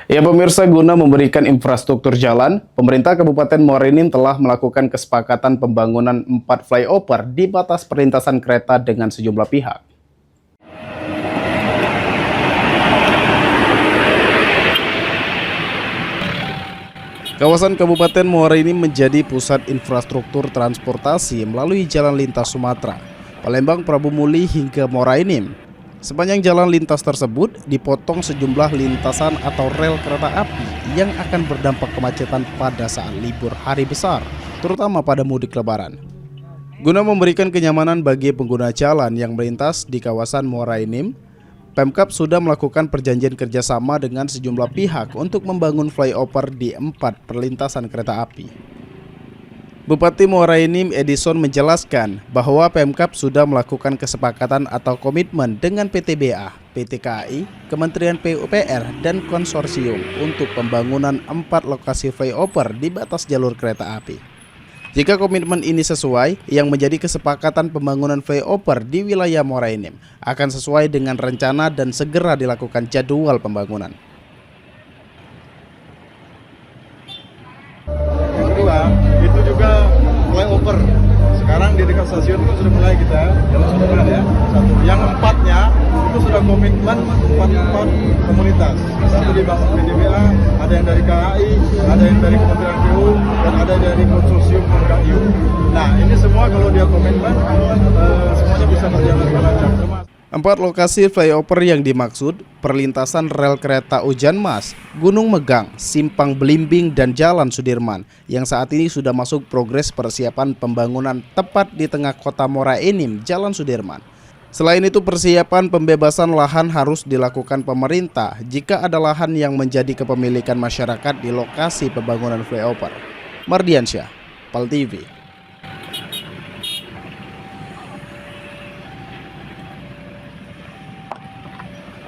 Ya pemirsa, guna memberikan infrastruktur jalan, pemerintah Kabupaten Muara Enim telah melakukan kesepakatan pembangunan 4 flyover di batas perlintasan kereta dengan sejumlah pihak. Kawasan Kabupaten Muara Enim menjadi pusat infrastruktur transportasi melalui jalan lintas Sumatera, Palembang, Prabu Muli hingga Muara Enim. Sepanjang jalan lintas tersebut dipotong sejumlah lintasan atau rel kereta api yang akan berdampak kemacetan pada saat libur hari besar, terutama pada mudik lebaran. Guna memberikan kenyamanan bagi pengguna jalan yang melintas di kawasan Muara Enim, Pemkab sudah melakukan perjanjian kerjasama dengan sejumlah pihak untuk membangun flyover di 4 perlintasan kereta api. Bupati Muara Enim Edison menjelaskan bahwa Pemkab sudah melakukan kesepakatan atau komitmen dengan PTBA, PT KAI, Kementerian PUPR, dan konsorsium untuk pembangunan 4 lokasi flyover di batas jalur kereta api. Jika komitmen ini sesuai, yang menjadi kesepakatan pembangunan flyover di wilayah Muara Enim akan sesuai dengan rencana dan segera dilakukan jadwal pembangunan. Yang kedua, itu juga flyover. Sekarang di dekat stasiun itu sudah mulai kita jalan ya. Satu. Yang empatnya itu sudah komitmen 4 komunitas. Satu di bawah PTBA, ada yang dari KAI, ada yang dari Kementerian PU, dan ada dari konsorsium KAIU. Nah, ini semua kalau dia komitmen, semuanya bisa berjalan dengan lancar. 4 lokasi flyover yang dimaksud perlintasan rel kereta Ujan Mas, Gunung Megang, Simpang Belimbing, dan Jalan Sudirman yang saat ini sudah masuk progres persiapan pembangunan tepat di tengah kota Muara Enim, Jalan Sudirman. Selain itu, persiapan pembebasan lahan harus dilakukan pemerintah jika ada lahan yang menjadi kepemilikan masyarakat di lokasi pembangunan flyover. Mardiansyah, PAL TV.